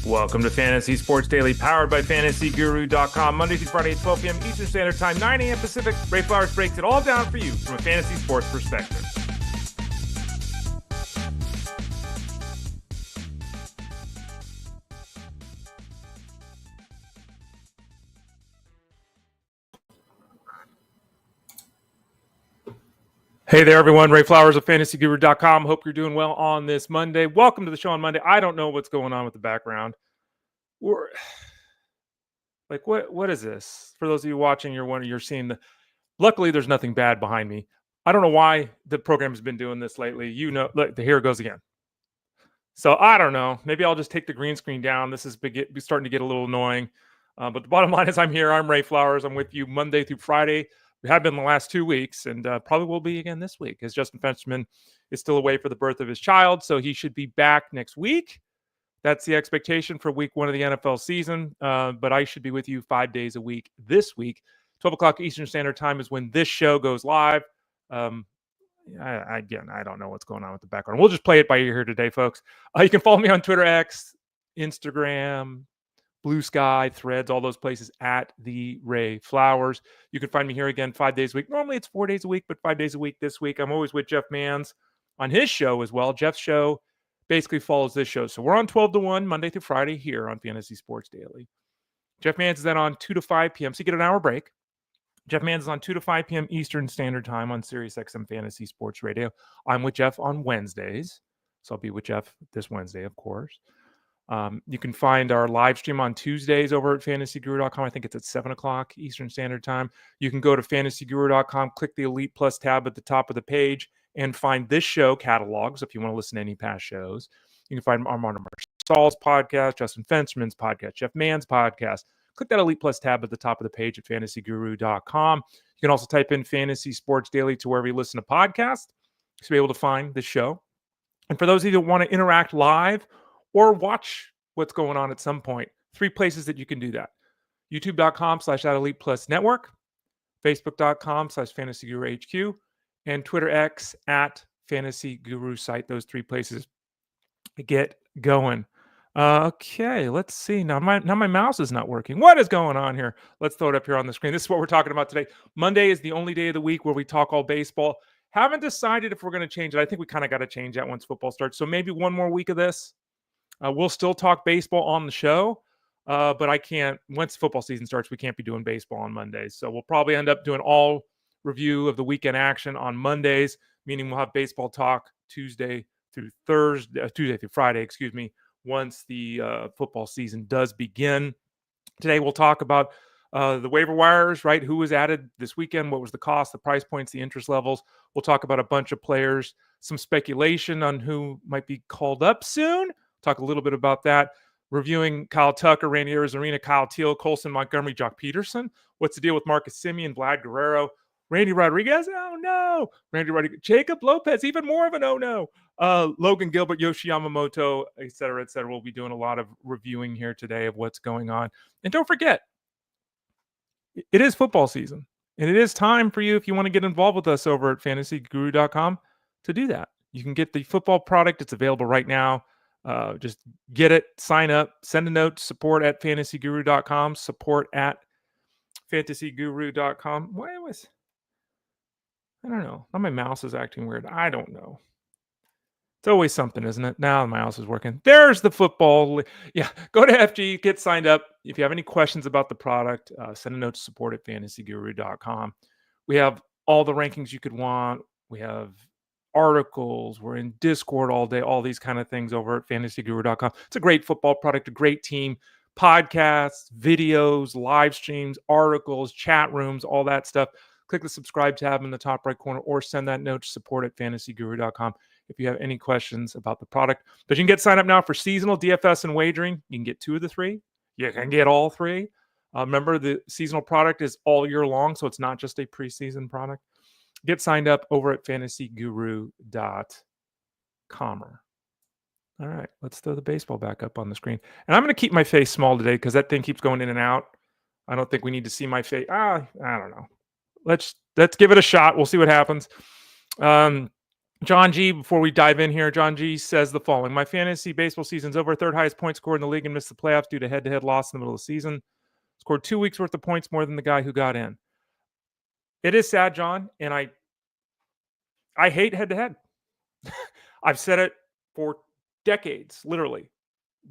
Welcome to Fantasy Sports Daily, powered by FantasyGuru.com. Monday through Friday at 12 p.m. Eastern Standard Time, 9 a.m. Pacific. Ray Flowers breaks it all down for you from a fantasy sports perspective. Hey there, everyone. Ray Flowers of FantasyGuru.com. Hope you're doing well on this Monday. Welcome to the show on Monday. I don't know what's going on with the background. What is this? For those of you watching, you're seeing the. Luckily, there's nothing bad behind me. I don't know why the program has been doing this lately. Here it goes again. So I don't know. Maybe I'll just take the green screen down. This is starting to get a little annoying. But the bottom line is I'm here. I'm Ray Flowers. I'm with you Monday through Friday. We have been the last 2 weeks, and probably will be again this week, as Justin Fensterman is still away for the birth of his child, so he should be back next week. That's the expectation for week 1 of the NFL season, but I should be with you 5 days a week this week. 12 o'clock Eastern Standard Time is when this show goes live. I don't know what's going on with the background. We'll just play it by ear here today, folks. You can follow me on Twitter, X, Instagram, Blue Sky, Threads, all those places at the Ray Flowers. You can find me here again 5 days a week. Normally it's 4 days a week, but 5 days a week this week. I'm always with Jeff Mans on his show as well. Jeff's show basically follows this show. So we're on 12 to 1 Monday through Friday here on Fantasy Sports Daily. Jeff Mans is then on 2 to 5 p.m. So you get an hour break. Jeff Mans is on 2 to 5 p.m. Eastern Standard Time on SiriusXM Fantasy Sports Radio. I'm with Jeff on Wednesdays. So I'll be with Jeff this Wednesday, of course. You can find our live stream on Tuesdays over at fantasyguru.com. I think it's at 7 o'clock Eastern Standard Time. You can go to fantasyguru.com, click the Elite Plus tab at the top of the page, and find this show catalogs if you want to listen to any past shows. You can find Armando Marsal's podcast, Justin Fensterman's podcast, Jeff Mann's podcast. Click that Elite Plus tab at the top of the page at fantasyguru.com. You can also type in Fantasy Sports Daily to wherever you listen to podcasts to be able to find the show. And for those of you that want to interact live or watch what's going on at some point, 3 places that you can do that. YouTube.com/@ElitePlusNetwork, Facebook.com/FantasyGuruHQ, and Twitter X @FantasyGuruSite. Those 3 places get going. Okay, let's see. Now my mouse is not working. What is going on here? Let's throw it up here on the screen. This is what we're talking about today. Monday is the only day of the week where we talk all baseball. Haven't decided if we're going to change it. I think we kind of got to change that once football starts. So maybe one more week of this. We'll still talk baseball on the show, but I can't. Once football season starts, we can't be doing baseball on Mondays. So we'll probably end up doing all review of the weekend action on Mondays, meaning we'll have baseball talk Tuesday through Friday, once the football season does begin. Today we'll talk about the waiver wires, right? Who was added this weekend? What was the cost, the price points, the interest levels? We'll talk about a bunch of players, some speculation on who might be called up soon. Talk a little bit about that. Reviewing Kyle Tucker, Randy Arozarena, Kyle Teel, Colson, Montgomery, Jock Pederson. What's the deal with Marcus Semien, Vlad, Guerrero, Randy Rodriguez? Oh, no. Randy Rodriguez. Jacob Lopez, even more of an oh, no. Logan, Gilbert, Yoshi, Yamamoto, et cetera, et cetera. We'll be doing a lot of reviewing here today of what's going on. And don't forget, it is football season. And it is time for you, if you want to get involved with us over at fantasyguru.com, to do that. You can get the football product. It's available right now. Just get it, sign up, send a note to support at fantasyguru.com, support at fantasyguru.com. I don't know. Now my mouse is acting weird. I don't know. It's always something, isn't it? Now the mouse is working. There's the football. Yeah, go to FG, get signed up. If you have any questions about the product, send a note to support at fantasyguru.com. We have all the rankings you could want. We have articles. We're in Discord all day, all these kind of things over at fantasyguru.com. It's a great football product, a great team. Podcasts, videos, live streams, articles, chat rooms, all that stuff. Click the subscribe tab in the top right corner or send that note to support at fantasyguru.com if you have any questions about the product. But you can get signed up now for seasonal, DFS, and wagering. You can get 2 of the 3. You can get all 3. Remember, the seasonal product is all year long, so it's not just a preseason product. Get signed up over at fantasyguru.com. All right, let's throw the baseball back up on the screen. And I'm going to keep my face small today because that thing keeps going in and out. I don't think we need to see my face. I don't know. Let's give it a shot. We'll see what happens. John G, before we dive in here, John G says the following. My fantasy baseball season's over. Third highest point scored in the league and missed the playoffs due to head-to-head loss in the middle of the season. Scored 2 weeks worth of points more than the guy who got in. It is sad, John, and I hate head-to-head. I've said it for decades, literally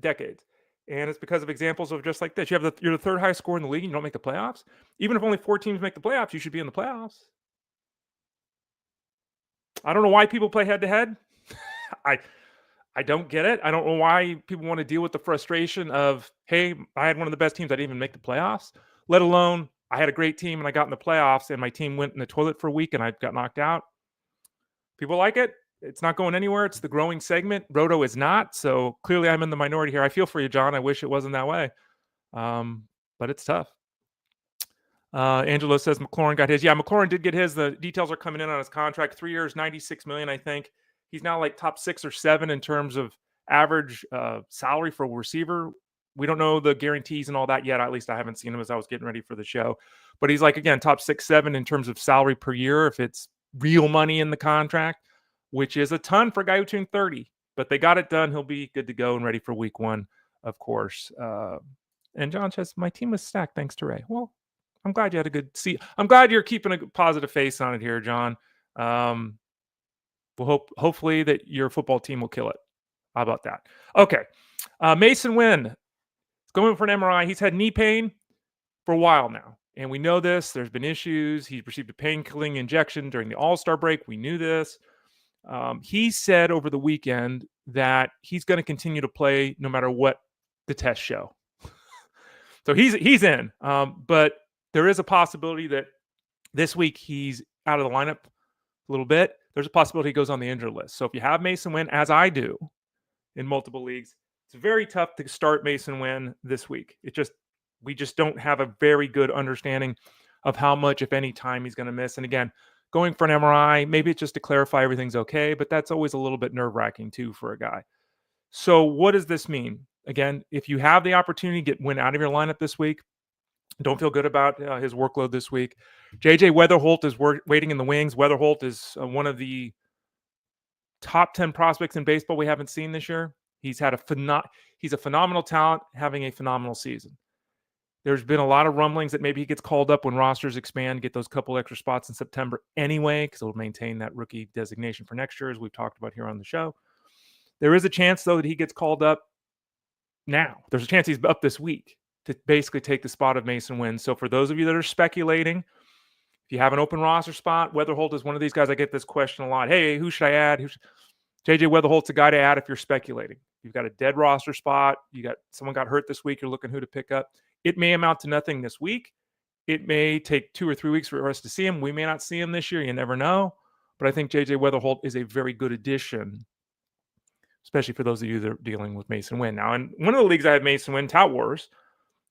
decades. And it's because of examples of just like this. You're the third highest score in the league and you don't make the playoffs. Even if only 4 teams make the playoffs, you should be in the playoffs. I don't know why people play head-to-head. I don't get it. I don't know why people want to deal with the frustration of, hey, I had one of the best teams. I didn't even make the playoffs, let alone I had a great team and I got in the playoffs and my team went in the toilet for a week and I got knocked out. People like it. It's not going anywhere. It's the growing segment. Roto is not. So clearly I'm in the minority here. I feel for you, John. I wish it wasn't that way. But it's tough. Angelo says McLaurin got his. Yeah, McLaurin did get his. The details are coming in on his contract. 3 years, $96 million, I think. He's now like top 6 or 7 in terms of average salary for a receiver. We don't know the guarantees and all that yet. At least I haven't seen him as I was getting ready for the show. But he's like, again, top 6, 7 in terms of salary per year if it's real money in the contract, which is a ton for a guy who turned 30. But they got it done. He'll be good to go and ready for week 1, of course. And John says, my team was stacked thanks to Ray. Well, I'm glad you had a good see. I'm glad you're keeping a positive face on it here, John. We'll hopefully that your football team will kill it. How about that? Okay. Masyn Winn is going for an MRI. He's had knee pain for a while now. And we know this. There's been issues. He received a pain-killing injection during the All-Star break. We knew this. He said over the weekend that he's going to continue to play no matter what the tests show. So he's in. But there is a possibility that this week he's out of the lineup a little bit. There's a possibility he goes on the injured list. So if you have Masyn Winn, as I do in multiple leagues, it's very tough to start Masyn Winn this week. We just don't have a very good understanding of how much, if any, time he's going to miss. And again, going for an MRI, maybe it's just to clarify everything's okay, but that's always a little bit nerve-wracking too for a guy. So what does this mean? Again, if you have the opportunity to get Winn out of your lineup this week, don't feel good about his workload this week. JJ Wetherholt is waiting in the wings. Wetherholt is one of the top 10 prospects in baseball we haven't seen this year. He's a phenomenal talent, having a phenomenal season. There's been a lot of rumblings that maybe he gets called up when rosters expand, get those couple extra spots in September anyway, because it'll maintain that rookie designation for next year, as we've talked about here on the show. There is a chance, though, that he gets called up now. There's a chance he's up this week to basically take the spot of Masyn Winn. So for those of you that are speculating, if you have an open roster spot, Wetherholt is one of these guys. I get this question a lot. Hey, who should I add? JJ Wetherholt's a guy to add if you're speculating. You've got a dead roster spot. Someone got hurt this week. You're looking who to pick up. It may amount to nothing this week. It may take 2 or 3 weeks for us to see him. We may not see him this year. You never know. But I think JJ Wetherholt is a very good addition, especially for those of you that are dealing with Masyn Winn. Now, in one of the leagues I have Masyn Winn, Tout Wars,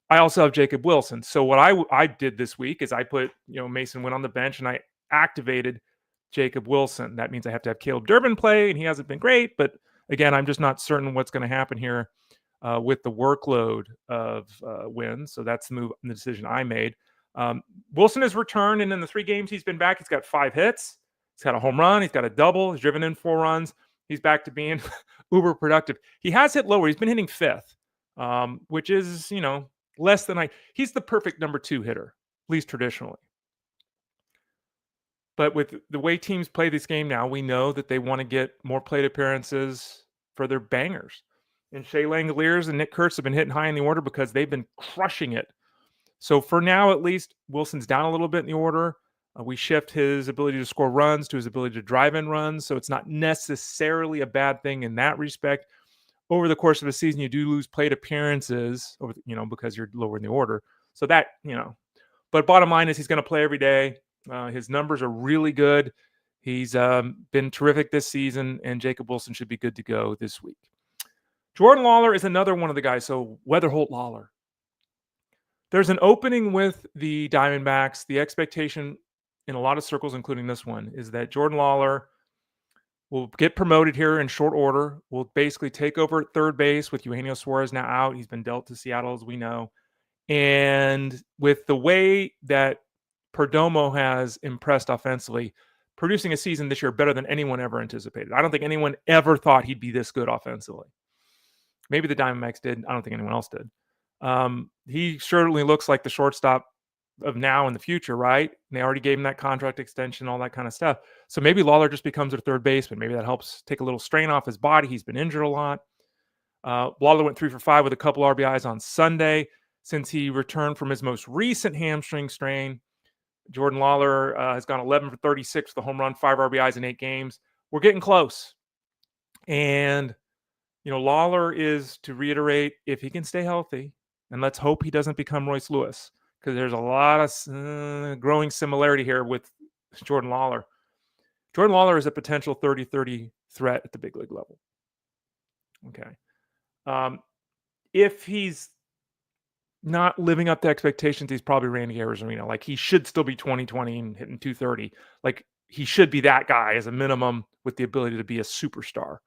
I also have Jacob Wilson. So what I did this week is I put Masyn Winn on the bench and I activated Jacob Wilson. That means I have to have Caleb Durbin play, and he hasn't been great. But again, I'm just not certain what's going to happen here with the workload of Winn. So that's the decision I made. Wilson has returned, and in the 3 games he's been back, he's got 5 hits. He's got a home run. He's got a double. He's driven in 4 runs. He's back to being uber productive. He has hit lower. He's been hitting 5th, which is, less than he's the perfect number 2 hitter, at least traditionally. But with the way teams play this game now, we know that they want to get more plate appearances for their bangers. And Shea Langoliers and Nick Kurtz have been hitting high in the order because they've been crushing it. So for now, at least, Wilson's down a little bit in the order. We shift his ability to score runs to his ability to drive in runs. So it's not necessarily a bad thing in that respect. Over the course of a season, you do lose plate appearances, because you're lower in the order. So that, but bottom line is he's going to play every day. His numbers are really good. He's been terrific this season, and Jacob Wilson should be good to go this week. Jordan Lawlar is another one of the guys. So Wetherholt, Lawlar. There's an opening with the Diamondbacks. The expectation in a lot of circles, including this one, is that Jordan Lawlar will get promoted here in short order. Will basically take over at third base with Eugenio Suarez now out. He's been dealt to Seattle, as we know. And with the way that Perdomo has impressed offensively, producing a season this year better than anyone ever anticipated. I don't think anyone ever thought he'd be this good offensively. Maybe the Diamondbacks did. I don't think anyone else did. He certainly looks like the shortstop of now and the future, right? And they already gave him that contract extension, all that kind of stuff. So maybe Lawlar just becomes their third baseman. Maybe that helps take a little strain off his body. He's been injured a lot. Lawlar went 3 for 5 with a couple RBIs on Sunday since he returned from his most recent hamstring strain. Jordan Lawlar has gone 11 for 36 with a home run, 5 RBIs in 8 games. We're getting close. And, Lawlar is, to reiterate, if he can stay healthy, and let's hope he doesn't become Royce Lewis, because there's a lot of growing similarity here with Jordan Lawlar. Jordan Lawlar is a potential 30-30 threat at the big league level. Okay. If he's not living up to expectations, he's probably Randy Arozarena. Like, he should still be 20-20 and hitting 230. Like, he should be that guy as a minimum with the ability to be a superstar.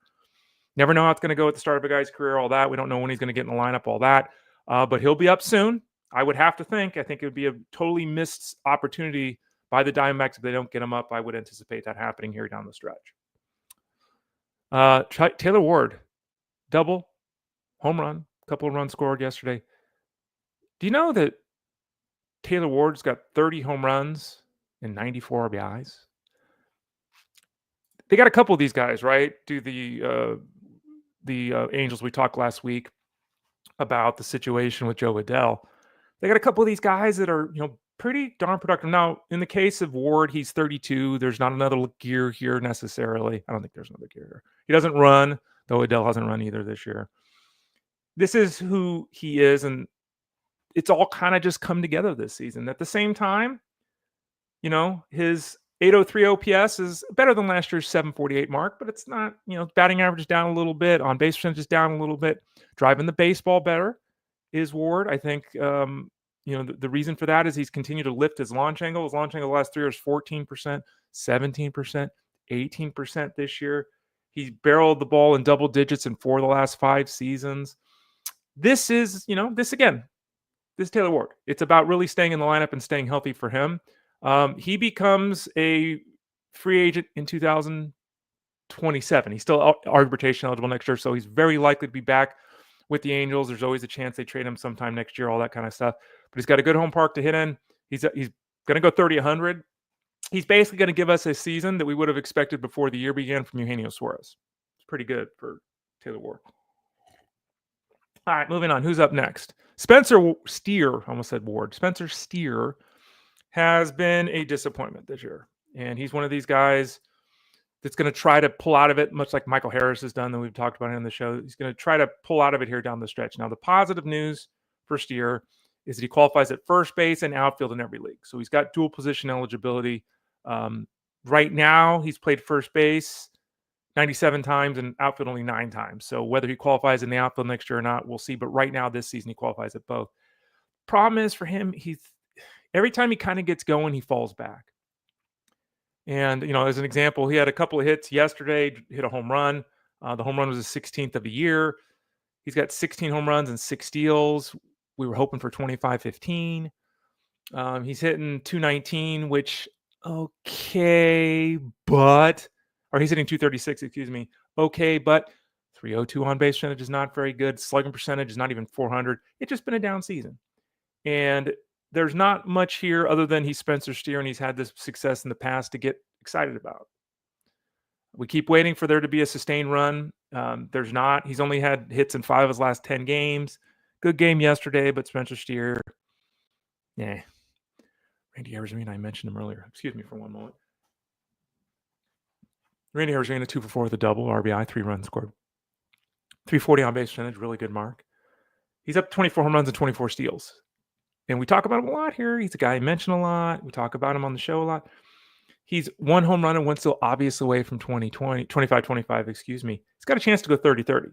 Never know how it's going to go at the start of a guy's career, all that. We don't know when he's going to get in the lineup, all that. But he'll be up soon. I would have to think. I think it would be a totally missed opportunity by the Diamondbacks if they don't get him up. I would anticipate that happening here down the stretch. Taylor Ward, double, home run, couple of runs scored yesterday. Do you know that Taylor Ward's got 30 home runs and 94 RBIs? They got a couple of these guys, right? Do the Angels, we talked last week about the situation with Joe Adell. They got a couple of these guys that are, pretty darn productive. Now, in the case of Ward, he's 32. There's not another gear here necessarily. I don't think there's another gear here. He doesn't run, though Adell hasn't run either this year. This is who he is, and it's all kind of just come together this season. At the same time, his 803 OPS is better than last year's 748 mark, but it's not, batting average is down a little bit, on base percentage is down a little bit, driving the baseball better is Ward. I think, the reason for that is he's continued to lift his launch angle. His launch angle the last 3 years, 14%, 17%, 18% this year. He's barreled the ball in double digits in 4 of the last 5 seasons. This is, this is Taylor Ward. It's about really staying in the lineup and staying healthy for him. He becomes a free agent in 2027. He's still arbitration eligible next year, so he's very likely to be back with the Angels. There's always a chance they trade him sometime next year, all that kind of stuff. But he's got a good home park to hit in. He's going to go 30-100. He's basically going to give us a season that we would have expected before the year began from Eugenio Suarez. It's pretty good for Taylor Ward. All right, moving on. Who's up next? Spencer Steer, almost said Ward. Spencer Steer has been a disappointment this year. And he's one of these guys that's going to try to pull out of it, much like Michael Harris has done that we've talked about on the show. He's going to try to pull out of it here down the stretch. Now, the positive news for Steer is that he qualifies at first base and outfield in every league. So he's got dual position eligibility. Right now, he's played first base 97 times and outfield only 9 times. So whether he qualifies in the outfield next year or not, we'll see. But right now, this season, he qualifies at both. Problem is for him, every time he kind of gets going, he falls back. And, as an example, he had a couple of hits yesterday, hit a home run. The home run was his 16th of the year. He's got 16 home runs and 6 steals. We were hoping for 25-15. He's hitting 219, which, okay, but, or he's hitting 236, excuse me. Okay, but 302 on base percentage is not very good. Slugging percentage is not even 400. It's just been a down season. And there's not much here other than he's Spencer Steer and he's had this success in the past to get excited about. We keep waiting for there to be a sustained run. There's not. He's only had hits in 5 of his last 10 games. Good game yesterday, but Spencer Steer, Randy Arozarena, I mentioned him earlier. Excuse me for one moment. Randy Arozarena, 2 for 4 with a double, RBI, 3 runs scored. 340 on base percentage, really good mark. He's up 24 home runs and 24 steals. And we talk about him a lot here. He's a guy I mention a lot. We talk about him on the show a lot. He's 1 home run and 1 steal obvious away from 25-25, excuse me. He's got a chance to go 30-30.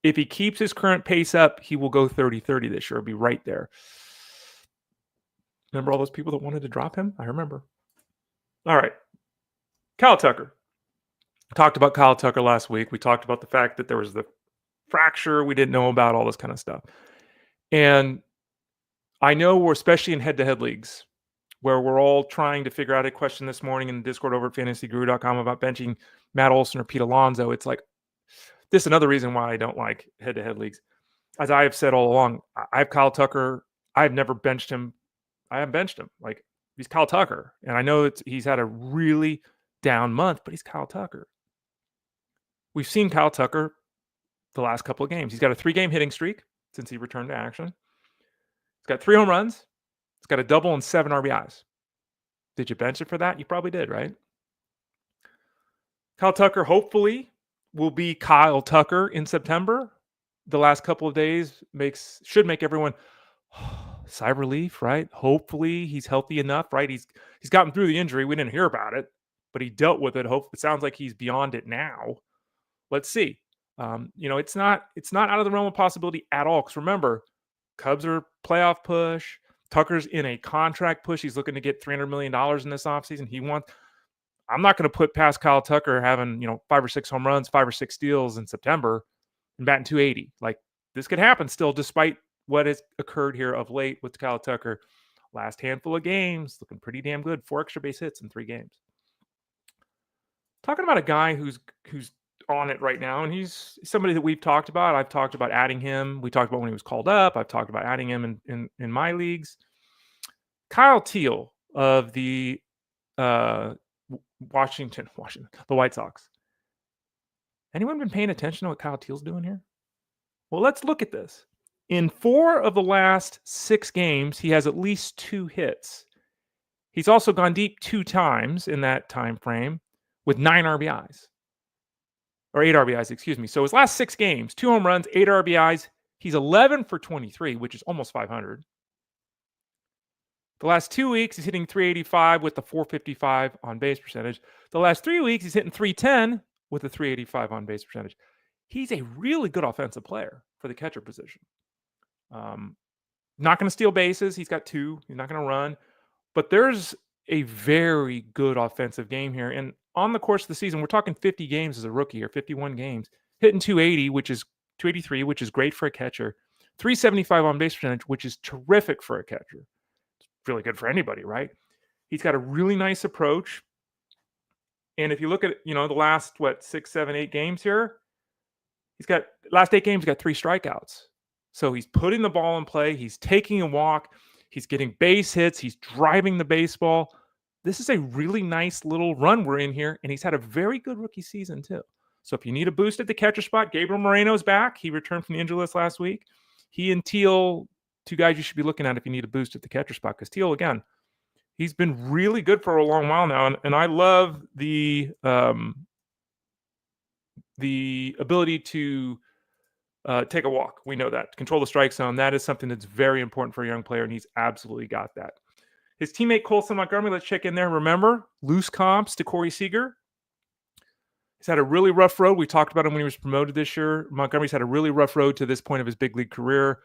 If he keeps his current pace up, he will go 30-30 this year. He'll be right there. Remember all those people that wanted to drop him? I remember. All right. Kyle Tucker. Talked about Kyle Tucker last week. We talked about the fact that there was the fracture we didn't know about, all this kind of stuff. And I know especially in head-to-head leagues, where we're all trying to figure out a question this morning in the Discord over at fantasyguru.com about benching Matt Olson or Pete Alonso. It's like, this is another reason why I don't like head-to-head leagues. As I have said all along, I have Kyle Tucker. I've never benched him. I haven't benched him. Like, he's Kyle Tucker. And I know he's had a really down month, but he's Kyle Tucker. We've seen Kyle Tucker the last couple of games. He's got a 3-game hitting streak since he returned to action. He's got 3 home runs. He's got a double and 7 RBIs. Did you bench it for that? You probably did, right? Kyle Tucker hopefully will be Kyle Tucker in September. The last couple of days should make everyone sigh of relief, right? Hopefully he's healthy enough, right? He's gotten through the injury. We didn't hear about it, but he dealt with it. It sounds like he's beyond it now. Let's see. It's not out of the realm of possibility at all. Because remember, Cubs are playoff push. Tucker's in a contract push. He's looking to get $300 million in this offseason. I'm not going to put past Kyle Tucker having 5 or 6 home runs, 5 or 6 steals in September and batting 280. Like, this could happen still, despite what has occurred here of late with Kyle Tucker. Last handful of games, looking pretty damn good. 4 extra base hits in 3 games. Talking about a guy who's on it right now, and he's somebody that we've talked about. I've talked about adding him. We talked about when he was called up. I've talked about adding him in my leagues. Kyle Teel of the Washington, the White Sox. Anyone been paying attention to what Kyle Teel's doing here? Well, let's look at this. In 4 of the last 6 games, he has at least 2 hits. He's also gone deep 2 times in that time frame with 9 RBIs. Or 8 RBIs, excuse me. So his last 6 games, 2 home runs, 8 RBIs. He's 11 for 23, which is almost 500. The last 2 weeks, he's hitting 385 with the 455 on base percentage. The last 3 weeks, he's hitting 310 with a 385 on base percentage. He's a really good offensive player for the catcher position. Not going to steal bases. He's got 2. He's not going to run. But there's a very good offensive game here. And on the course of the season, we're talking 50 games as a rookie, or 51 games, hitting 280, which is 283, which is great for a catcher. 375 on base percentage, which is terrific for a catcher. It's really good for anybody, right? He's got a really nice approach. And if you look at, the last, 6, 7, 8 games here, last 8 games, he's got 3 strikeouts. So he's putting the ball in play. He's taking a walk. He's getting base hits. He's driving the baseball. This is a really nice little run we're in here, and he's had a very good rookie season too. So if you need a boost at the catcher spot, Gabriel Moreno's back. He returned from the injury list last week. He and Teel, 2 guys you should be looking at if you need a boost at the catcher spot, because Teel, again, he's been really good for a long while now, and I love the ability to take a walk. We know that. Control the strike zone. That is something that's very important for a young player, and he's absolutely got that. His teammate Colson Montgomery, let's check in there. Remember, loose comps to Corey Seager. He's had a really rough road. We talked about him when he was promoted this year. Montgomery's had a really rough road to this point of his big league career,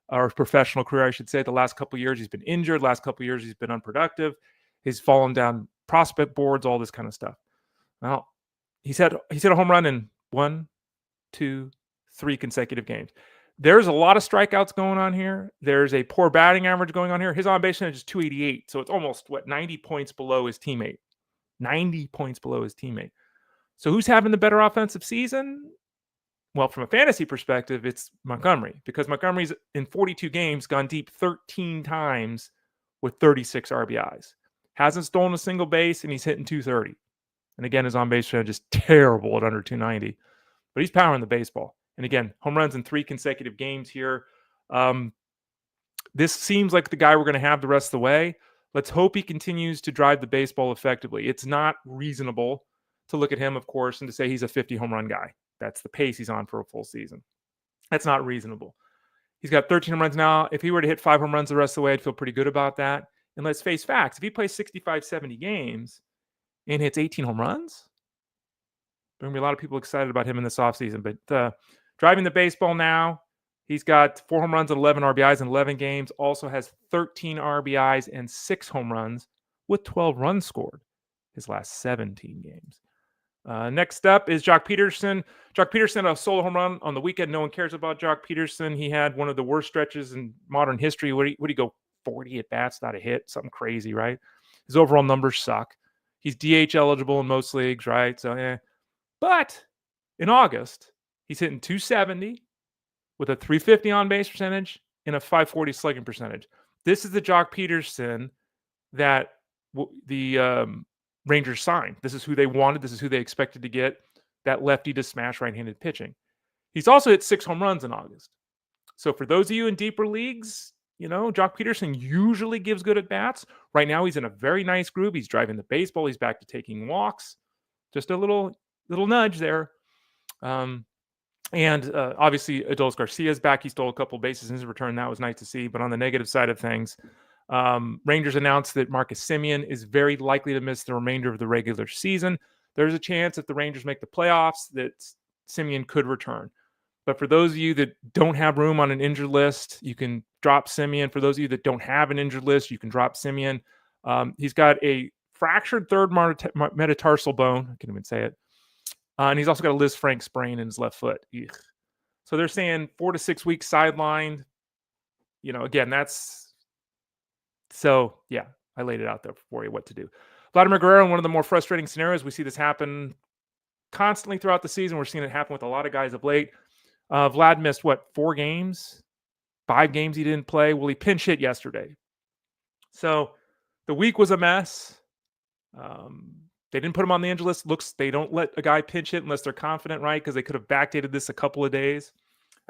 or professional career, I should say. The last couple of years, he's been injured. Last couple of years, he's been unproductive. He's fallen down prospect boards, all this kind of stuff. Well, he's hit a home run in 1, 2, 3 consecutive games. There's a lot of strikeouts going on here. There's a poor batting average going on here. His on-base percentage is 288, so it's almost, 90 points below his teammate. 90 points below his teammate. So who's having the better offensive season? Well, from a fantasy perspective, it's Montgomery, because Montgomery's in 42 games gone deep 13 times with 36 RBIs. Hasn't stolen a single base, and he's hitting 230. And again, his on-base percentage is terrible at under 290. But he's powering the baseball. And again, home runs in 3 consecutive games here. This seems like the guy we're going to have the rest of the way. Let's hope he continues to drive the baseball effectively. It's not reasonable to look at him, of course, and to say he's a 50 home run guy. That's the pace he's on for a full season. That's not reasonable. He's got 13 home runs now. If he were to hit 5 home runs the rest of the way, I'd feel pretty good about that. And let's face facts. If he plays 65, 70 games and hits 18 home runs, there are going to be a lot of people excited about him in this offseason. But driving the baseball now, he's got 4 home runs and 11 RBIs in 11 games. Also has 13 RBIs and 6 home runs with 12 runs scored his last 17 games. Next up is Jock Pederson. Jock Pederson, a solo home run on the weekend. No one cares about Jock Pederson. He had one of the worst stretches in modern history. What do you go? 40 at bats without a hit, something crazy, right? His overall numbers suck. He's DH eligible in most leagues, right? So, But in August, he's hitting 270 with a 350 on base percentage and a 540 slugging percentage. This is the Jock Pederson that the Rangers signed. This is who they wanted. This is who they expected to get, that lefty to smash right-handed pitching. He's also hit 6 home runs in August. So for those of you in deeper leagues, Jock Pederson usually gives good at bats. Right now, he's in a very nice groove. He's driving the baseball. He's back to taking walks. Just a little nudge there. And obviously, Adolis Garcia's back. He stole a couple bases in his return. That was nice to see. But on the negative side of things, Rangers announced that Marcus Semien is very likely to miss the remainder of the regular season. There's a chance if the Rangers make the playoffs that Semien could return. But for those of you that don't have room on an injured list, you can drop Semien. For those of you that don't have an injured list, you can drop Semien. He's got a fractured third metatarsal bone. I can't even say it. And he's also got a Liz Frank sprain in his left foot. Ugh. So they're saying 4 to 6 weeks sidelined. Again, that's... So, yeah, I laid it out there for you what to do. Vladimir Guerrero, one of the more frustrating scenarios. We see this happen constantly throughout the season. We're seeing it happen with a lot of guys of late. Vlad missed, 4 games? 5 games he didn't play. Well, he pinch hit yesterday. So the week was a mess. They didn't put him on the injured list. They don't let a guy pinch hit unless they're confident, right? Because they could have backdated this a couple of days.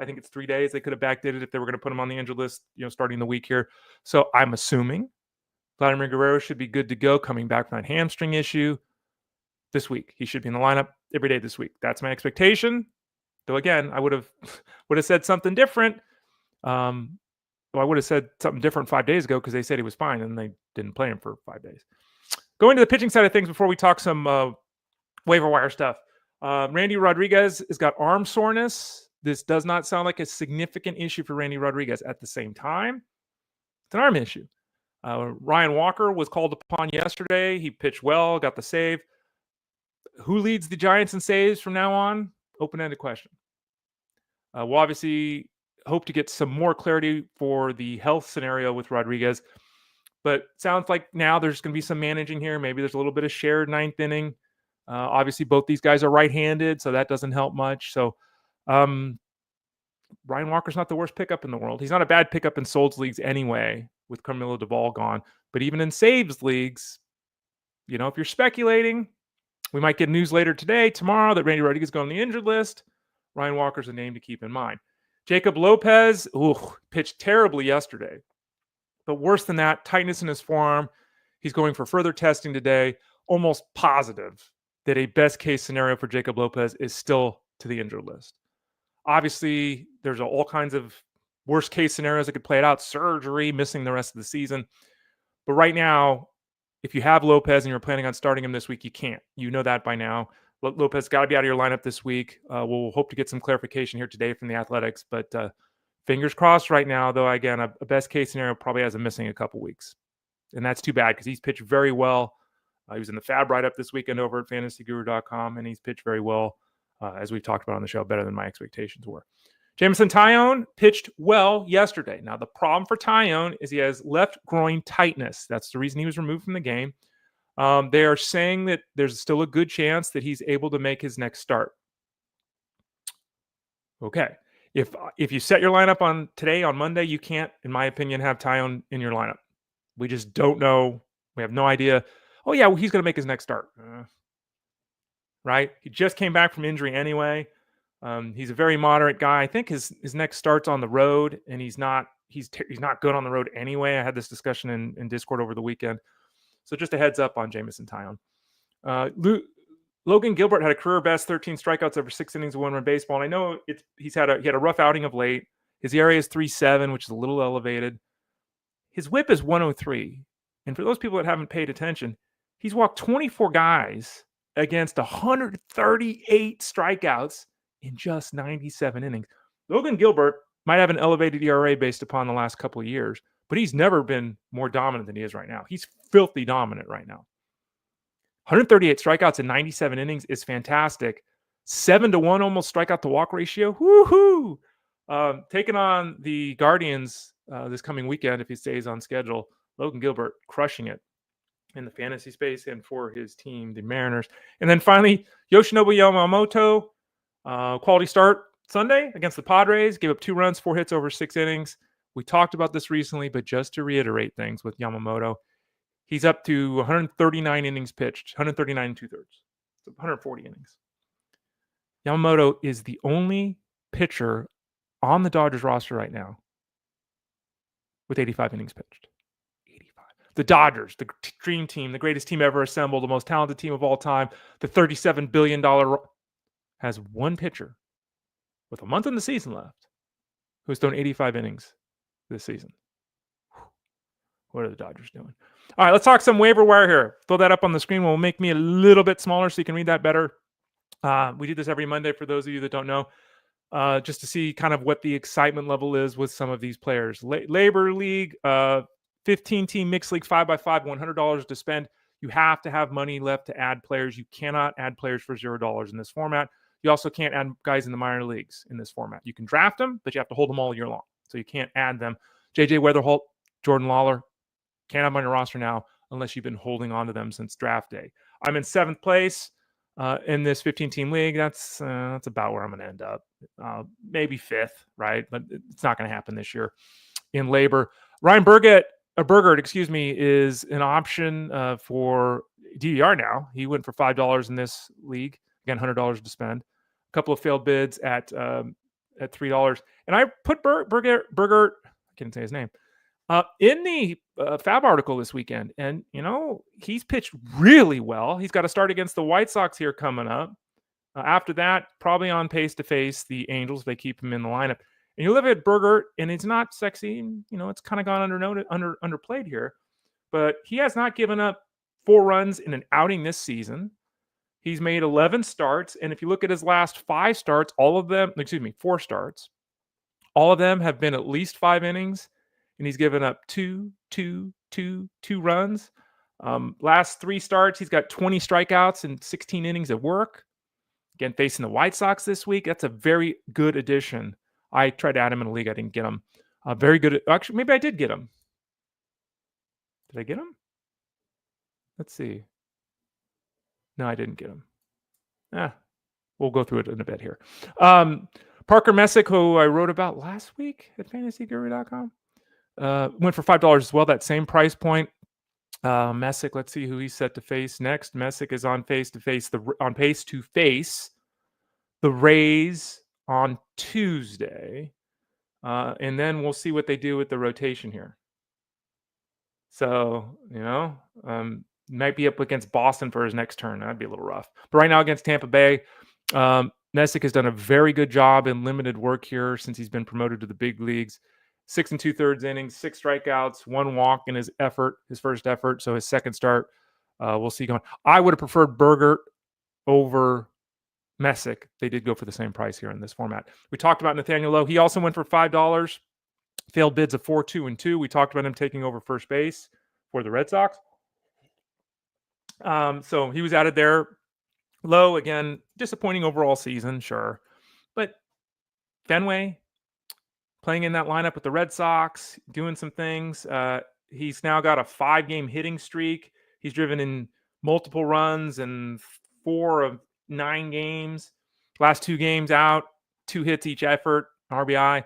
I think it's 3 days. They could have backdated if they were going to put him on the injured list, starting the week here. So I'm assuming Vladimir Guerrero should be good to go coming back from that hamstring issue this week. He should be in the lineup every day this week. That's my expectation. Though again, I would have said something different. I would have said something different 5 days ago because they said he was fine and they didn't play him for 5 days. Going to the pitching side of things before we talk some waiver wire stuff. Randy Rodriguez has got arm soreness. This does not sound like a significant issue for Randy Rodriguez. At the same time, it's an arm issue. Ryan Walker was called upon yesterday. He pitched well, got the save. Who leads the Giants in saves from now on? Open-ended question. We'll obviously hope to get some more clarity for the health scenario with Rodriguez. But sounds like now there's going to be some managing here. Maybe there's a little bit of shared ninth inning. Obviously, both these guys are right-handed, so that doesn't help much. So Ryan Walker's not the worst pickup in the world. He's not a bad pickup in Solds leagues anyway, with Camilo Duvall gone. But even in saves leagues, if you're speculating, we might get news later today, tomorrow, that Randy Rodriguez is going on the injured list. Ryan Walker's a name to keep in mind. Jacob Lopez, pitched terribly yesterday. But worse than that, tightness in his forearm. He's going for further testing today. Almost positive that a best-case scenario for Jacob Lopez is still to the injured list. Obviously, there's all kinds of worst-case scenarios that could play it out. Surgery, missing the rest of the season. But right now, if you have Lopez and you're planning on starting him this week, you can't. You know that by now. Lopez got to be out of your lineup this week. We'll hope to get some clarification here today from the Athletics. But fingers crossed right now, though, again, a best-case scenario probably has him missing a couple weeks. And that's too bad because he's pitched very well. He was in the Fab write-up this weekend over at fantasyguru.com, and he's pitched very well, as we've talked about on the show, better than my expectations were. Jameson Taillon pitched well yesterday. Now, the problem for Taillon is he has left groin tightness. That's the reason he was removed from the game. They are saying that there's still a good chance that he's able to make his next start. Okay. If you set your lineup on today, on Monday, you can't, in my opinion, have Taillon in your lineup. We just don't know. We have no idea. Oh, yeah, well, he's going to make his next start. Right? He just came back from injury anyway. He's a very moderate guy. I think his next start's on the road, and he's not good on the road anyway. I had this discussion in Discord over the weekend. So just a heads up on Jameson Taillon. Logan Gilbert had a career best 13 strikeouts over 6 innings of one-run baseball. And I know he had a rough outing of late. His ERA is 3.7, which is a little elevated. His WHIP is 103. And for those people that haven't paid attention, he's walked 24 guys against 138 strikeouts in just 97 innings. Logan Gilbert might have an elevated ERA based upon the last couple of years, but he's never been more dominant than he is right now. He's filthy dominant right now. 138 strikeouts in 97 innings is fantastic. 7-to-1 almost strikeout to walk ratio. Woohoo! Taking on the Guardians this coming weekend if he stays on schedule. Logan Gilbert crushing it in the fantasy space and for his team, the Mariners. And then finally, Yoshinobu Yamamoto, quality start Sunday against the Padres, gave up 2 runs, 4 hits over 6 innings. We talked about this recently, but just to reiterate things with Yamamoto, he's up to 139 innings pitched, 139 and 2/3, so 140 innings. Yamamoto is the only pitcher on the Dodgers roster right now with 85 innings pitched. 85. The Dodgers, the dream team, the greatest team ever assembled, the most talented team of all time, the $37 billion has one pitcher with a month in the season left who's thrown 85 innings this season. What are the Dodgers doing? All right, let's talk some waiver wire here. Throw that up on the screen. Will make me a little bit smaller so you can read that better. We do this every Monday for those of you that don't know, just to see kind of what the excitement level is with some of these players. LABR League, 15-team mixed league, 5x5, $100 to spend. You have to have money left to add players. You cannot add players for $0 in this format. You also can't add guys in the minor leagues in this format. You can draft them, but you have to hold them all year long. So you can't add them. JJ Wetherholt, Jordan Lawlar, can't have them on your roster now unless you've been holding on to them since draft day. I'm in 7th place in this 15-team league. That's about where I'm going to end up. Maybe 5th, right? But it's not going to happen this year. In LABR, Ryan Burgert, is an option for DVR now. He went for $5 in this league. Again, $100 to spend. A couple of failed bids at $3. And I put Burgert, I can't say his name, in the Fab article this weekend. And, he's pitched really well. He's got to start against the White Sox here coming up. After that, probably on pace to face the Angels if they keep him in the lineup. And you look at Burgert, and it's not sexy. And, it's kind of gone underplayed here. But he has not given up 4 runs in an outing this season. He's made 11 starts. And if you look at his last 5 starts, 4 starts, all of them have been at least 5 innings. And he's given up 2 runs. Last 3 starts, he's got 20 strikeouts and 16 innings of work. Again, facing the White Sox this week, that's a very good addition. I tried to add him in a league. I didn't get him. Very good. Actually, maybe I did get him. Did I get him? Let's see. No, I didn't get him. We'll go through it in a bit here. Parker Messick, who I wrote about last week at fantasyguru.com. Went for $5 as well, that same price point. Messick, let's see who he's set to face next. Messick is on pace to face the Rays on Tuesday. And then we'll see what they do with the rotation here. So, might be up against Boston for his next turn. That'd be a little rough. But right now against Tampa Bay, Messick has done a very good job in limited work here since he's been promoted to the big leagues. 6 2/3 innings, 6 strikeouts, 1 walk in his first effort. So his second start, we'll see going. I would have preferred Burgert over Messick. They did go for the same price here in this format. We talked about Nathaniel Lowe. He also went for $5. Failed bids of 4, 2, and 2. We talked about him taking over first base for the Red Sox. So he was added there. Lowe, again, disappointing overall season, sure. But Fenway, playing in that lineup with the Red Sox, doing some things. He's now got a 5-game hitting streak. He's driven in multiple runs in 4 of 9 games. Last 2 games out, 2 hits each effort, RBI.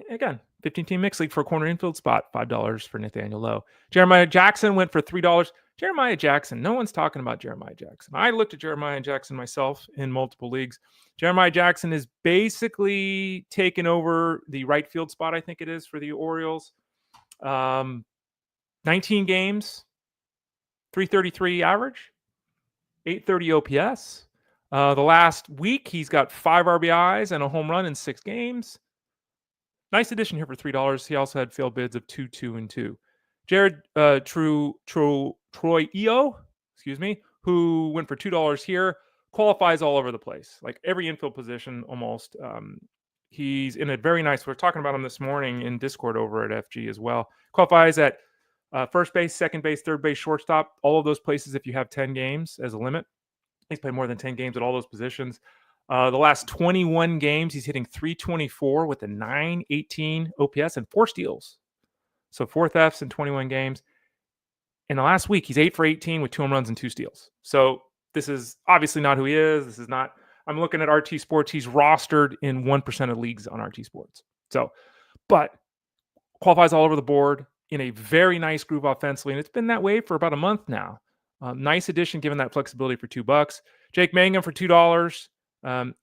Again, 15-team mixed league for a corner infield spot, $5 for Nathaniel Lowe. Jeremiah Jackson went for $3. Jeremiah Jackson, no one's talking about Jeremiah Jackson. I looked at Jeremiah Jackson myself in multiple leagues. Jeremiah Jackson is basically taken over the right field spot, I think it is, for the Orioles. 19 games, 333 average, 830 OPS. The last week, he's got 5 RBIs and a home run in 6 games. Nice addition here for $3. He also had failed bids of 2, 2, and 2. Jared Troy-Eo, who went for $2 here, qualifies all over the place, like every infield position almost. He's in a very nice, we're talking about him this morning in Discord over at FG as well. Qualifies at first base, second base, third base, shortstop, all of those places if you have 10 games as a limit. He's played more than 10 games at all those positions. The last 21 games, he's hitting .324 with a .918 OPS and 4 steals. So 4 thefts in 21 games. In the last week, he's 8 for 18 with 2 home runs and 2 steals. So this is obviously not who he is. This is not. I'm looking at RT Sports. He's rostered in 1% of leagues on RT Sports. So, but qualifies all over the board in a very nice group offensively, and it's been that way for about a month now. Nice addition, given that flexibility for $2. Jake Mangum for $2.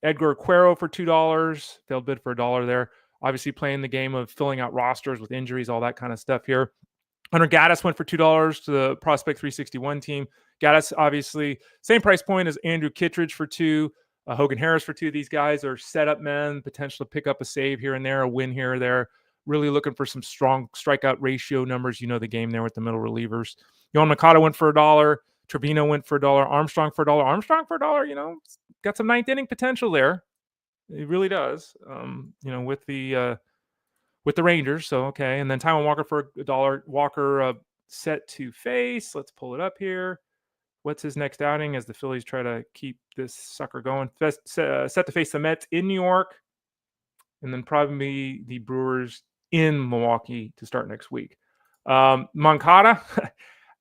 Edgar Guerrero for $2. They'll bid for $1 there. Obviously, playing the game of filling out rosters with injuries, all that kind of stuff here. Hunter Gaddis went for $2 to the Prospect 361 team. Gaddis, obviously, same price point as Andrew Kittredge for $2. Hogan Harris for $2. These guys are setup men, potential to pick up a save here and there, a win here or there. Really looking for some strong strikeout ratio numbers. You know the game there with the middle relievers. Yohan Moncada went for $1. Trevino went for $1. Armstrong for $1. Armstrong for $1, got some ninth inning potential there. It really does. With the Rangers. So, okay. And then Taillon Walker for $1. Walker set to face. Let's pull it up here. What's his next outing as the Phillies try to keep this sucker going? Set to face the Mets in New York. And then probably the Brewers in Milwaukee to start next week. Moncada.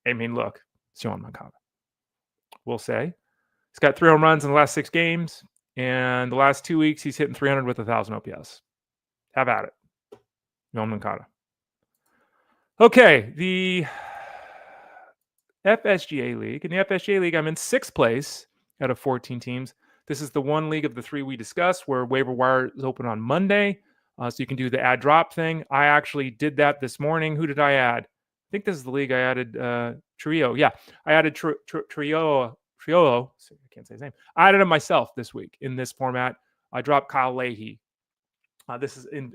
I mean, look. It's Yohan Moncada. We'll say. He's got 3 home runs in the last 6 games. And the last 2 weeks, he's hitting 300 with 1,000 OPS. Have at it. Yohan Moncada. Okay, the FSGA League. In the FSGA League, I'm in 6th place out of 14 teams. This is the one league of the 3 we discussed where waiver wire is open on Monday. So you can do the add drop thing. I actually did that this morning. Who did I add? I think this is the league I added Trio. Yeah, I added Trio. I can't say his name. I added him myself this week in this format. I dropped Kyle Leahy. This is in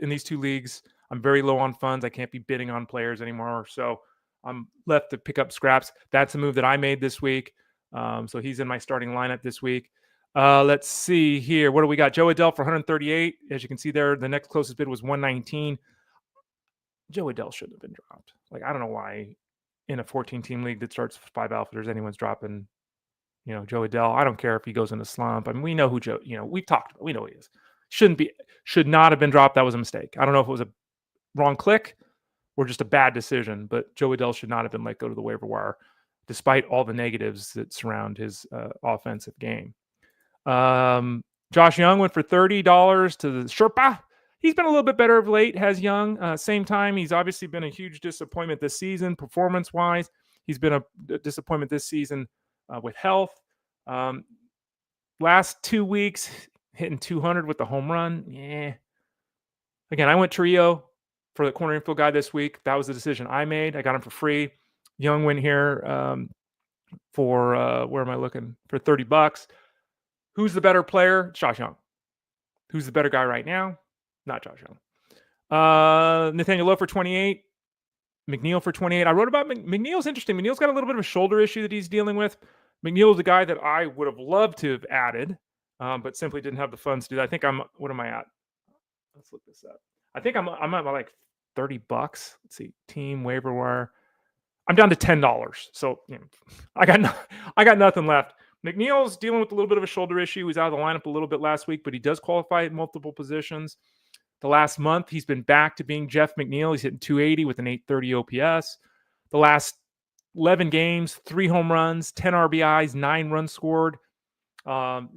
these 2 leagues. I'm very low on funds. I can't be bidding on players anymore. So I'm left to pick up scraps. That's a move that I made this week. So he's in my starting lineup this week. Let's see here. What do we got? Joe Adell for 138. As you can see there, the next closest bid was 119. Joe Adell shouldn't have been dropped. I don't know why in a 14-team league that starts with 5 outfielders, anyone's dropping, Joe Adell. I don't care if he goes in a slump. I mean, we know who Joe, we've talked about. We know who he is. Should not have been dropped. That was a mistake. I don't know if it was a wrong click or just a bad decision, but Joe Adell should not have been let go to the waiver wire, despite all the negatives that surround his offensive game. Josh Young went for $30 to the Sherpa. He's been a little bit better of late, has Young. Same time, he's obviously been a huge disappointment this season, performance-wise. He's been a disappointment this season with health. Last 2 weeks, hitting 200 with the home run. Yeah. Again, I went Trio for the corner infield guy this week. That was the decision I made. I got him for free. Young went here for, where am I looking? For $30. Who's the better player? Josh Young. Who's the better guy right now? Not Josh Young. Nathaniel Lowe for 28. McNeil for 28. I wrote about McNeil's interesting. McNeil's got a little bit of a shoulder issue that he's dealing with. McNeil's a guy that I would have loved to have added, but simply didn't have the funds to do that. I think what am I at? Let's look this up. I think I'm at like $30. Let's see. Team waiver wire. I'm down to $10. So I got nothing left. McNeil's dealing with a little bit of a shoulder issue. He's out of the lineup a little bit last week, but he does qualify at multiple positions. The last month, he's been back to being Jeff McNeil. He's hitting 280 with an 830 OPS. The last 11 games, 3 home runs, 10 RBIs, 9 runs scored.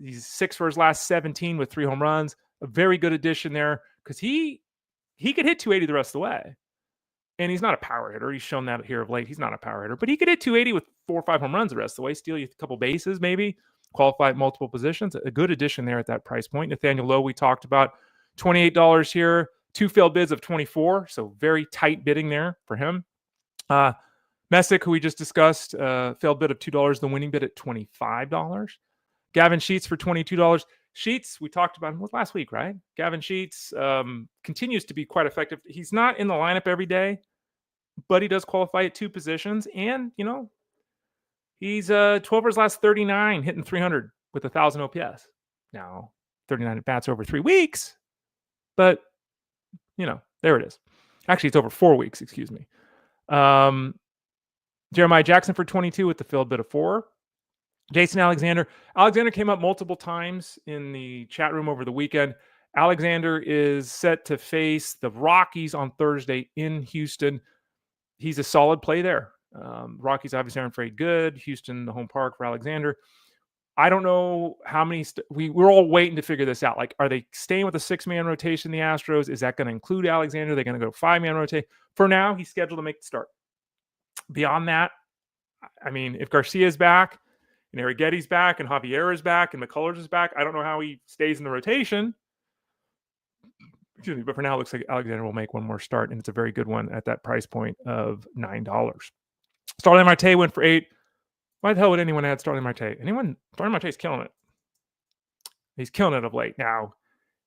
He's 6 for his last 17 with 3 home runs. A very good addition there because he could hit 280 the rest of the way. And he's not a power hitter. He's shown that here of late. He's not a power hitter, but he could hit 280 with 4 or 5 home runs the rest of the way, steal you a couple bases maybe, qualify at multiple positions. A good addition there at that price point. Nathaniel Lowe, we talked about, $28 here, 2 failed bids of 24, so very tight bidding there for him. Messick, who we just discussed, failed bid of $2, the winning bid at $25. Gavin Sheets for $22. Sheets, we talked about him last week, right? Gavin Sheets continues to be quite effective. He's not in the lineup every day, but he does qualify at 2 positions. And, he's 12 of his last 39, hitting 300 with 1,000 OPS. Now, 39 at-bats over 3 weeks, but, there it is. Actually, it's over 4 weeks, excuse me. Jeremiah Jackson for 22 with the field bid of 4. Jason Alexander. Alexander came up multiple times in the chat room over the weekend. Alexander is set to face the Rockies on Thursday in Houston. He's a solid play there. Rockies obviously aren't very good. Houston, the home park for Alexander. I don't know how many. We're all waiting to figure this out. Like, are they staying with a 6-man rotation, the Astros? Is that going to include Alexander? Are they going to go 5-man rotate? For now, he's scheduled to make the start. Beyond that, I mean, if Garcia's back, and Arrigetti's back, and Javier is back, and McCullers is back, I don't know how he stays in the rotation. Excuse me, but for now, it looks like Alexander will make one more start, and it's a very good one at that price point of $9. Starling Marte went for 8. Why the hell would anyone add Starling Marte? Starling Marte's killing it. He's killing it of late. Now,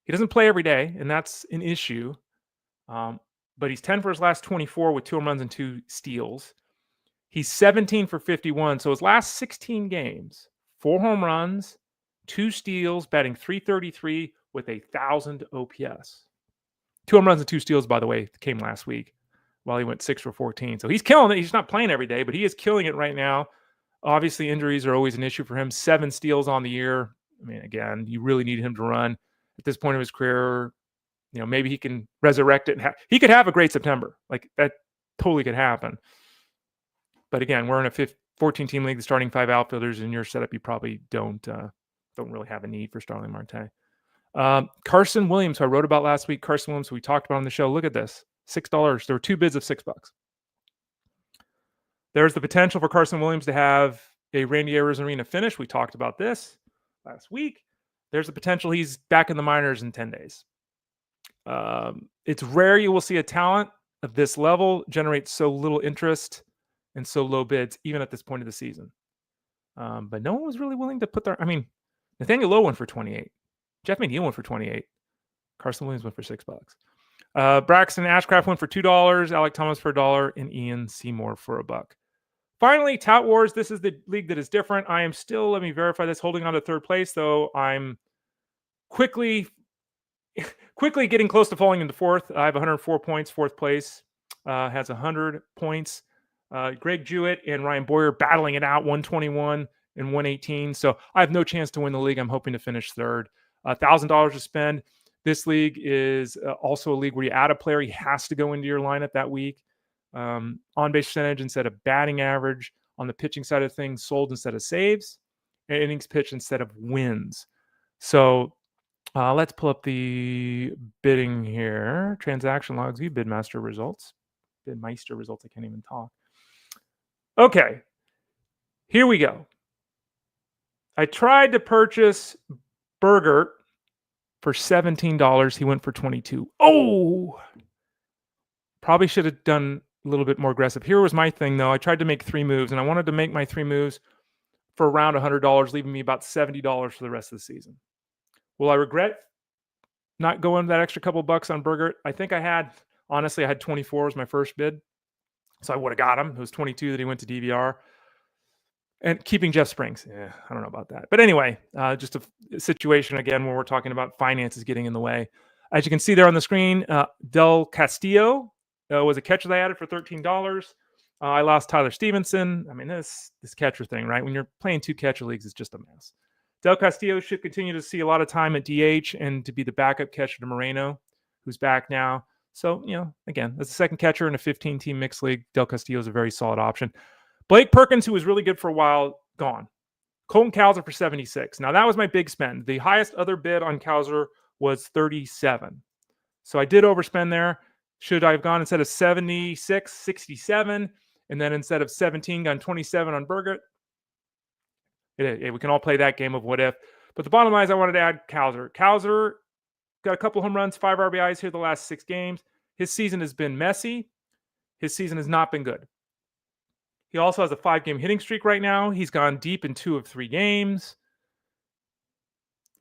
he doesn't play every day, and that's an issue. But he's 10 for his last 24 with 2 home runs and 2 steals. He's 17 for 51. So his last 16 games, 4 home runs, 2 steals, batting .333 with 1,000 OPS. 2 home runs and 2 steals, by the way, came last week while he went 6 for 14. So he's killing it. He's not playing every day, but he is killing it right now. Obviously, injuries are always an issue for him. 7 steals on the year. I mean, again, you really need him to run at this point of his career. You know, maybe he can resurrect it. He could have a great September. Like, that totally could happen. But again, we're in a 14-team league, the starting 5 outfielders. In your setup, you probably don't really have a need for Starling Marte. Carson Williams, who I wrote about last week. Carson Williams, who we talked about on the show. Look at this. $6. There were 2 bids of $6. There's the potential for Carson Williams to have a Randy Arozarena finish. We talked about this last week. There's the potential he's back in the minors in 10 days. It's rare you will see a talent of this level generate so little interest and so low bids, even at this point of the season. But no one was really willing to put their... I mean, Nathaniel Lowe went for 28. Jeff McNeil went for 28. Carson Williams went for $6. Braxton Ashcraft went for $2. Alec Thomas for $1. And Ian Seymour for $1. Finally, Tout Wars. This is the league that is different. I am still, let me verify this, holding on to 3rd place, though I'm quickly getting close to falling into 4th. I have 104 points. 4th place has 100 points. Greg Jewett and Ryan Boyer battling it out, 121 and 118. So I have no chance to win the league. I'm hoping to finish 3rd. $1,000 to spend. This league is also a league where you add a player. He has to go into your lineup that week. On-base percentage instead of batting average. On the pitching side of things, sold instead of saves. And innings pitched instead of wins. So let's pull up the bidding here. Transaction logs, view Bidmaster results. Bidmeister results, I can't even talk. Okay, here we go. I tried to purchase Burgert for $17. He went for $22. Oh! Probably should have done a little bit more aggressive. Here was my thing, though. I tried to make 3 moves, and I wanted to make my 3 moves for around $100, leaving me about $70 for the rest of the season. Will I regret not going that extra couple bucks on Burgert? I think I had 24 as my first bid. So I would have got him. It was 22 that he went to DVR. And keeping Jeff Springs. Yeah, I don't know about that. But anyway, just a situation, again, where we're talking about finances getting in the way. As you can see there on the screen, Del Castillo was a catcher that I added for $13. I lost Tyler Stevenson. I mean, this catcher thing, right? When you're playing 2 catcher leagues, it's just a mess. Del Castillo should continue to see a lot of time at DH and to be the backup catcher to Moreno, who's back now. So, you know, again, as a second catcher in a 15-team mixed league, Del Castillo is a very solid option. Blake Perkins, who was really good for a while, gone. Colton Cowser for $76. Now, that was my big spend. The highest other bid on Cowser was $37. So I did overspend there. Should I have gone instead of 76, 67, and then instead of 17, gone 27 on Burgert? We can all play that game of what if. But the bottom line is I wanted to add Cowser. Cowser got a couple home runs, 5 RBIs here the last 6 games. His season has been messy. His season has not been good. He also has a 5-game hitting streak right now. He's gone deep in 2 of 3 games.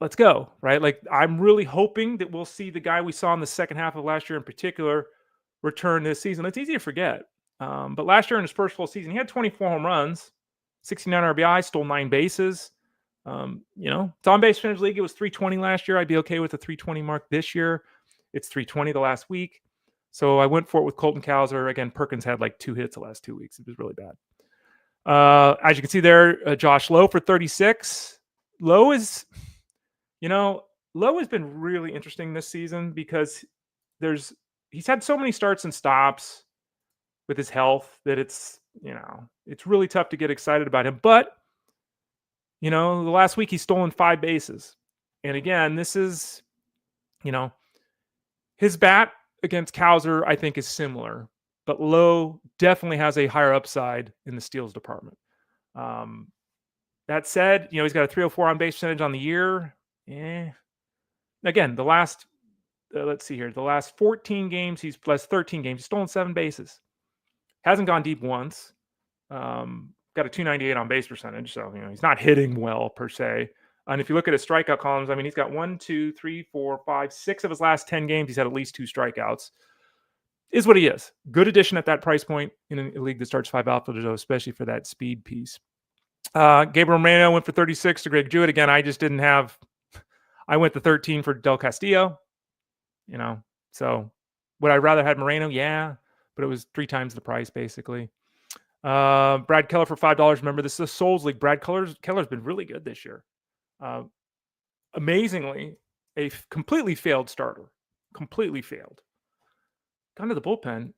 Let's go, right? Like, I'm really hoping that we'll see the guy we saw in the second half of last year in particular return this season. It's easy to forget. But last year in his first full season, he had 24 home runs, 69 RBI, stole 9 bases. You know, it's on-base percentage league. It was 320 last year. I'd be okay with the 320 mark this year. It's 320 the last week. So I went for it with Colton Cowser. Again, Perkins had like 2 hits the last 2 weeks. It was really bad. As you can see there, Josh Lowe for 36. Lowe is, Lowe has been really interesting this season because he's had so many starts and stops with his health that it's really tough to get excited about him. But, the last week he's stolen 5 bases. And again, this is, his bat against Cowser, I think, is similar. But Lowe definitely has a higher upside in the steals department. That said, he's got a 304 on base percentage on the year. Again, the last, let's see here, the last 14 games, last 13 games, he's stolen 7 bases. Hasn't gone deep once. Got a 298 on base percentage, so he's not hitting well per se. And if you look at his strikeout columns, he's got 1, 2, 3, 4, 5, 6 of his last 10 games. He's had at least 2 strikeouts. Is what he is. Good addition at that price point in a league that starts 5 outfielders, especially for that speed piece. Gabriel Moreno went for 36 to Greg Jewett. Again, I went to 13 for Del Castillo. So would I rather have Moreno? Yeah, but it was 3 times the price basically. Brad Keller for $5. Remember, this is a Souls League. Brad Keller's been really good this year. Amazingly, a completely failed starter. Completely failed. Gone to the bullpen.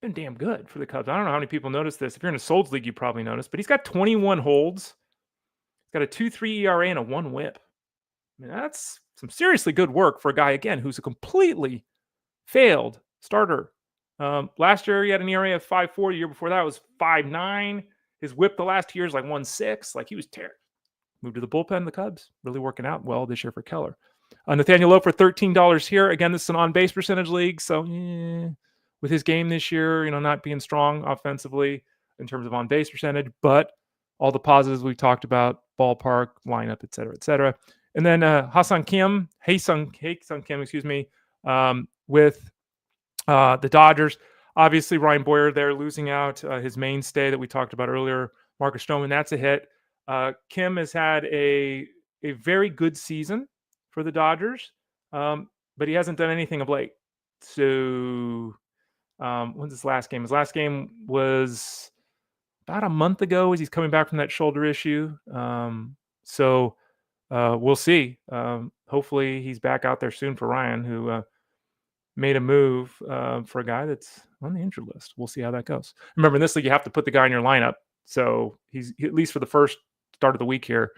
Been damn good for the Cubs. I don't know how many people noticed this. If you're in a Souls League, you probably noticed. But he's got 21 holds. He's got a 2.3 ERA and a 1 WHIP. That's some seriously good work for a guy, again, who's a completely failed starter. Last year, he had an ERA of 5.4. The year before that was 5.9. His WHIP the last 2 years, 1.6. He was terrible. Moved to the bullpen, the Cubs. Really working out well this year for Keller. Nathaniel Lowe for $13 here. Again, this is an on-base percentage league, so with his game this year, not being strong offensively in terms of on-base percentage, but all the positives we talked about, ballpark, lineup, et cetera, et cetera. And then Hae-Sung Kim, with the Dodgers. Obviously, Ryan Boyer there losing out his mainstay that we talked about earlier, Marcus Stroman. That's a hit. Kim has had a very good season for the Dodgers, but he hasn't done anything of late. So when's his last game? His last game was about a month ago as he's coming back from that shoulder issue. So we'll see. Hopefully he's back out there soon for Ryan, who made a move for a guy that's on the injured list. We'll see how that goes. Remember, in this league, you have to put the guy in your lineup. So he's at least for the first start of the week here,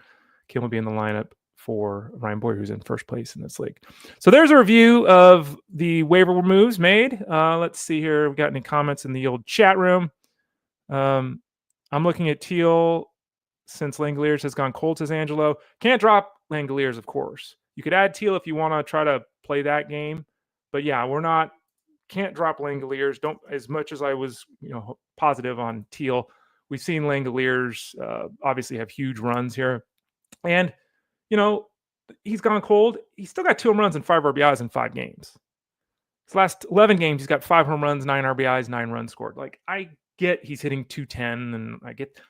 Kim will be in the lineup for Ryan Boyer, who's in first place in this league. So there's a review of the waiver moves made. Let's see here. We got any comments in the old chat room? I'm looking at Teel since Langoliers has gone cold, says Angelo. Can't drop Langoliers, of course. You could add Teel if you want to try to play that game. But yeah, can't drop Langoliers. Don't, as much as I was, positive on Teel. We've seen Langoliers obviously have huge runs here. And, he's gone cold. He's still got 2 home runs and 5 RBIs in 5 games. His last 11 games, he's got 5 home runs, 9 RBIs, 9 runs scored. I get he's hitting 210, and I get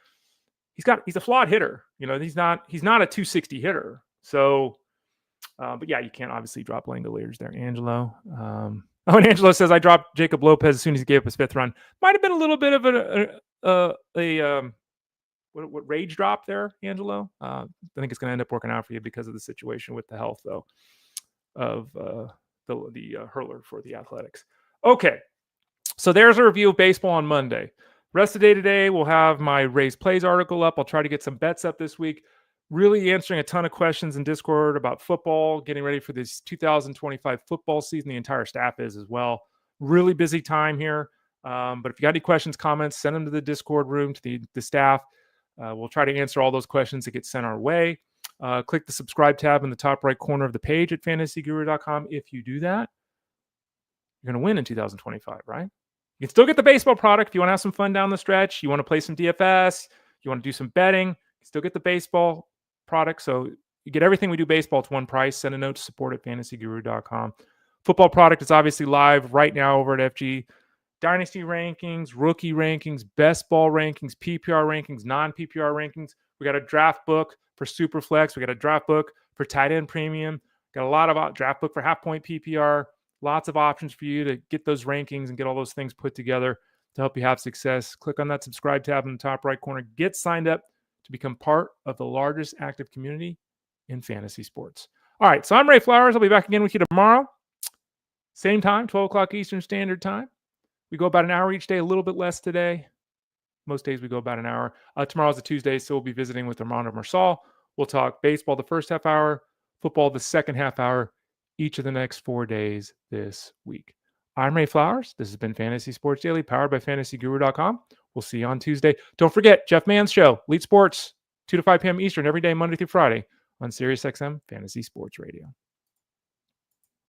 he's a flawed hitter. He's not a 260 hitter. So, but yeah, you can't obviously drop Langoliers there, Angelo. And Angelo says, I dropped Jacob Lopez as soon as he gave up his 5th run. Might have been a little bit of what rage drop there, Angelo. I think it's going to end up working out for you because of the situation with the health, though, of the hurler for the Athletics. Okay, so there's a review of baseball on Monday. Rest of the day today, we'll have my Raised Plays article up. I'll try to get some bets up this week. Really answering a ton of questions in Discord about football, getting ready for this 2025 football season. The entire staff is as well. Really busy time here. But if you got any questions, comments, send them to the Discord room, to the staff. We'll try to answer all those questions that get sent our way. Click the subscribe tab in the top right corner of the page at fantasyguru.com. If you do that, you're going to win in 2025, right? You can still get the baseball product if you want to have some fun down the stretch. You want to play some DFS. You want to do some betting. You can still get the baseball product. So you get everything we do baseball to one price. Send a note to support at fantasyguru.com. Football product is obviously live right now over at FG. Dynasty rankings, rookie rankings, best ball rankings, PPR rankings, non-PPR rankings. We got a draft book for Superflex. We got a draft book for tight end premium. Got a lot of draft book for half point PPR. Lots of options for you to get those rankings and get all those things put together. to help you have success. Click on that subscribe tab in the top right corner. Get signed up to become part of the largest active community in fantasy sports. All right, so I'm Ray Flowers. I'll be back again with you tomorrow. Same time, 12 o'clock Eastern Standard Time. We go about an hour each day, a little bit less today. Most days we go about an hour. Tomorrow's a Tuesday, so we'll be visiting with Armando Marsal. We'll talk baseball the first half hour, football the second half hour, each of the next 4 days this week. I'm Ray Flowers. This has been Fantasy Sports Daily, powered by FantasyGuru.com. We'll see you on Tuesday. Don't forget, Jeff Mann's show, Elite Sports, 2 to 5 p.m. Eastern, every day, Monday through Friday, on SiriusXM Fantasy Sports Radio.